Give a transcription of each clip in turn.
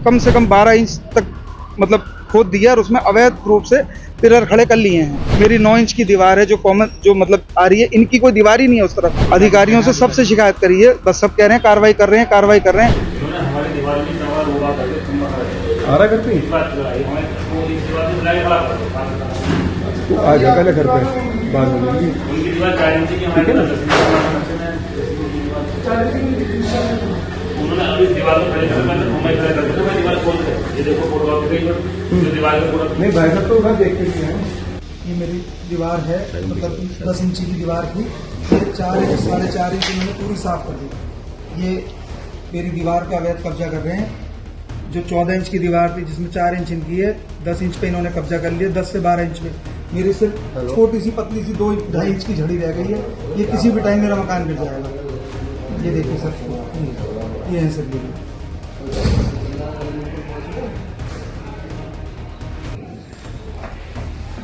कम से कम 12 इंच तक मतलब खोद दिया और उसमें अवैध रूप से पिलर खड़े कर लिए हैं। मेरी 9 इंच की दीवार है जो कॉमन जो मतलब आ रही है, इनकी कोई दीवार ही नहीं है उस तरफ। अधिकारियों से सबसे शिकायत करी है, बस सब कह रहे हैं कार्रवाई कर रहे हैं, कार्रवाई कर रहे हैं। आ जा पहले घर पे बात होगी। नहीं भाई साहब तो देख के हैं। ये मेरी दीवार है, मतलब 10 इंची की दीवार थी, ये 4 इंच 4.5 इंच मैंने पूरी साफ कर दी। ये मेरी दीवार पे अवैध कब्जा कर रहे हैं। जो 14 इंच की दीवार थी जिसमें 4 इंच इनकी है, 10 इंच पे इन्होंने कब्जा कर लिया। 10 से 12 इंच में मेरी सिर्फ छोटी सी पतली सी 2-2.5 इंच की झड़ी रह गई है। ये किसी भी टाइम मेरा मकान गिर जाएगा। ये देखिए सर, ये है सर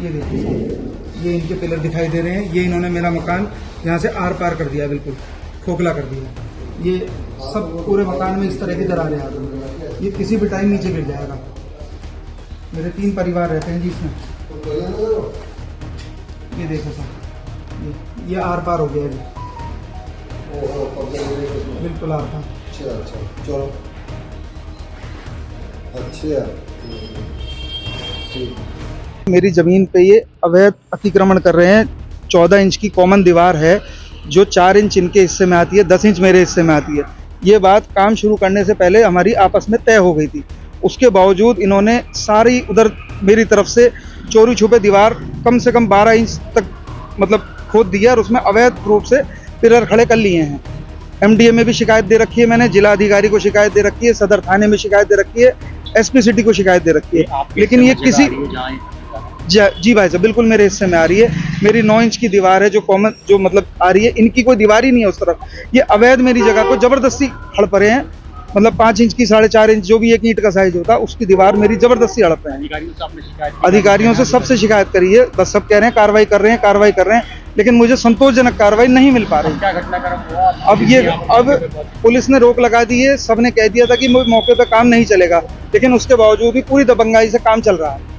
ये देखिए, ये इनके पिलर दिखाई दे रहे हैं। ये इन्होंने मेरा मकान यहाँ से आर पार कर दिया, बिल्कुल खोखला कर दिया। ये सब पूरे मकान में इस तरह की दरारें आ गई। ये किसी भी टाइम नीचे गिर जाएगा। मेरे 3 परिवार रहते हैं जी इसमें। ये देखो सर, ये आर पार हो गया जी, बिल्कुल आर पार। अच्छा चलो अच्छा ठीक। मेरी ज़मीन पे ये अवैध अतिक्रमण कर रहे हैं। 14 इंच की कॉमन दीवार है जो 4 इंच इनके हिस्से में आती है, 10 इंच मेरे हिस्से में आती है। ये बात काम शुरू करने से पहले हमारी आपस में तय हो गई थी। उसके बावजूद इन्होंने सारी उधर मेरी तरफ से चोरी छुपे दीवार कम से कम 12 इंच तक मतलब खोद दिया और उसमें अवैध रूप से पिलर खड़े कर लिए हैं। MDA में भी शिकायत दे रखी है मैंने, जिला अधिकारी को शिकायत दे रखी है, सदर थाने में शिकायत दे रखी है, SP सिटी को शिकायत दे रखी है। लेकिन ये किसी जी भाई साहब बिल्कुल मेरे हिस्से में आ रही है। मेरी 9 इंच की दीवार है जो कॉमन जो मतलब आ रही है, इनकी कोई दीवार ही नहीं है उस तरफ। ये अवैध मेरी जगह को जबरदस्ती हड़प रहे हैं। मतलब 5 इंच की 4.5 इंच जो भी एक ईंट का साइज होता है उसकी दीवार मेरी जबरदस्ती हड़प रहे हैं। अधिकारियों से सबसे शिकायत करी है, बस सब कह रहे हैं कार्रवाई कर रहे हैं, कार्रवाई कर रहे हैं, लेकिन मुझे संतोषजनक कार्रवाई नहीं मिल पा रही। अब पुलिस ने रोक लगा दी है। सबने कह दिया था कि मौके पे काम नहीं चलेगा, लेकिन उसके बावजूद भी पूरी दबंगाई से काम चल रहा है।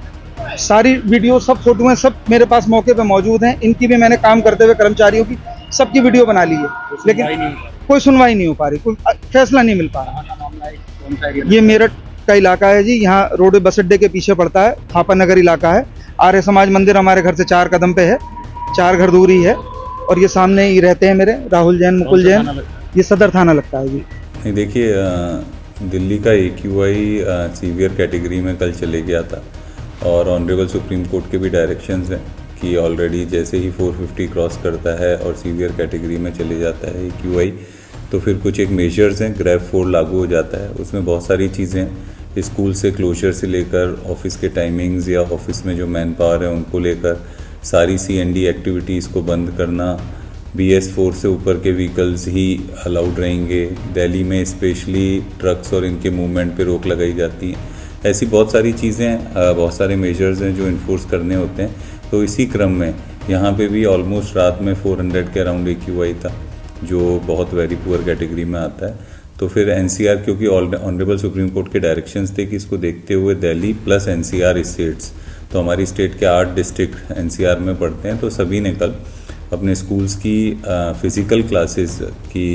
सारी वीडियो सब फोटो हैं, सब मेरे पास मौके पे मौजूद हैं। इनकी भी मैंने काम करते हुए कर्मचारियों की सबकी वीडियो बना ली है, लेकिन कोई सुनवाई नहीं हो पा रही, कोई फैसला नहीं मिल पा रहा। ये मेरठ का इलाका है जी। यहाँ रोड बस अड्डे के पीछे पड़ता है, थापा नगर इलाका है। आर्य समाज मंदिर हमारे घर से 4 कदम पे है, 4 घर दूरी है। और ये सामने ही रहते हैं मेरे राहुल जैन, मुकुल जैन। ये सदर थाना लगता है जी। नहीं देखिए, दिल्ली का AQI सीवियर कैटेगरी में कल चले गया था और ऑनरेबल सुप्रीम कोर्ट के भी डायरेक्शंस हैं कि ऑलरेडी जैसे ही 450 क्रॉस करता है और सीवियर कैटेगरी में चले जाता है AQI, तो फिर कुछ एक मेजर्स हैं, ग्रैब 4 लागू हो जाता है। उसमें बहुत सारी चीज़ें हैं, स्कूल से क्लोजर से लेकर ऑफिस के टाइमिंग्स या ऑफिस में जो मैन पावर है उनको लेकर सारी CND एक्टिविटीज़ को बंद करना, BS4 से ऊपर के व्हीकल्स ही अलाउड रहेंगे। दिल्ली में स्पेशली ट्रक्स और इनके मूवमेंट पे रोक लगाई जाती है। ऐसी बहुत सारी चीज़ें, बहुत सारे मेजर्स हैं जो इन्फोर्स करने होते हैं। तो इसी क्रम में यहाँ पे भी ऑलमोस्ट रात में 400 के अराउंड AQI था, जो बहुत वेरी पुअर कैटेगरी में आता है। तो फिर NCR, क्योंकि ऑनरेबल सुप्रीम कोर्ट के डायरेक्शंस थे कि इसको देखते हुए दिल्ली प्लस NCR स्टेट्स, तो हमारी स्टेट के 8 डिस्ट्रिक्ट NCR में पड़ते हैं, तो सभी ने कल अपने स्कूल्स की फ़िज़िकल क्लासेस की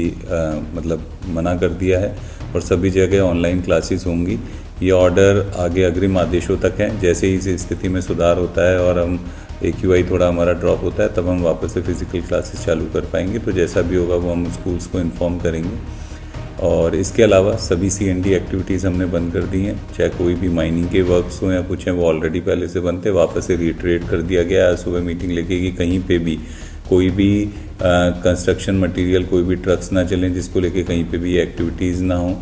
मतलब मना कर दिया है और सभी जगह ऑनलाइन क्लासेस होंगी। ये ऑर्डर आगे अग्रिम आदेशों तक है। जैसे ही इस स्थिति में सुधार होता है और हम AQI थोड़ा हमारा ड्रॉप होता है, तब हम वापस से फ़िज़िकल क्लासेस चालू कर पाएंगे। तो जैसा भी होगा वो हम स्कूल्स को इन्फॉर्म करेंगे। और इसके अलावा सभी CND एक्टिविटीज़ हमने बंद कर दी हैं, चाहे कोई भी माइनिंग के वर्क्स हों या कुछ हैं, वो ऑलरेडी पहले से बंद थे, वापस से रिट्रेट कर दिया गया। आज सुबह मीटिंग लेके कि कहीं पे भी कोई भी कंस्ट्रक्शन मटेरियल, कोई भी ट्रक्स ना चलें जिसको लेके कहीं पे भी एक्टिविटीज़ ना हों।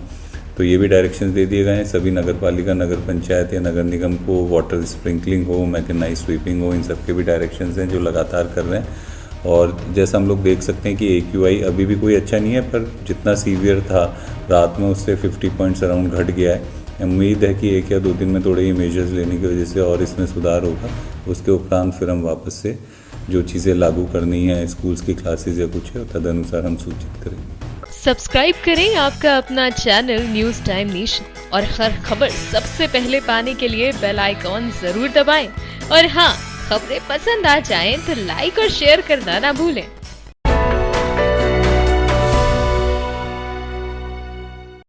तो ये भी डायरेक्शंस दे दिए गए हैं सभी नगर पालिका, नगर पंचायत या नगर निगम को। वाटर स्प्रिंकलिंग हो, मैकेनाइज स्वीपिंग हो, इन सब के भी डायरेक्शंस हैं जो लगातार कर रहे हैं। और जैसा हम लोग देख सकते हैं कि AQI अभी भी कोई अच्छा नहीं है, पर जितना सीवियर था रात में उससे 50 पॉइंट्स अराउंड घट गया है। उम्मीद है कि 1 या 2 दिन में थोड़े ही मेजर्स लेने की वजह से और इसमें सुधार होगा। उसके उपरांत फिर हम वापस से जो चीज़ें लागू करनी है, स्कूल्स की क्लासेस या कुछ है, तदनुसार हम सूचित करेंगे। सब्सक्राइब करें आपका अपना चैनल न्यूज टाइम नेशन और हर खबर सबसे पहले पाने के लिए बेल आइकॉन जरूर दबाएं। और हाँ, खबरें पसंद आ जाएं तो लाइक और शेयर करना ना भूलें।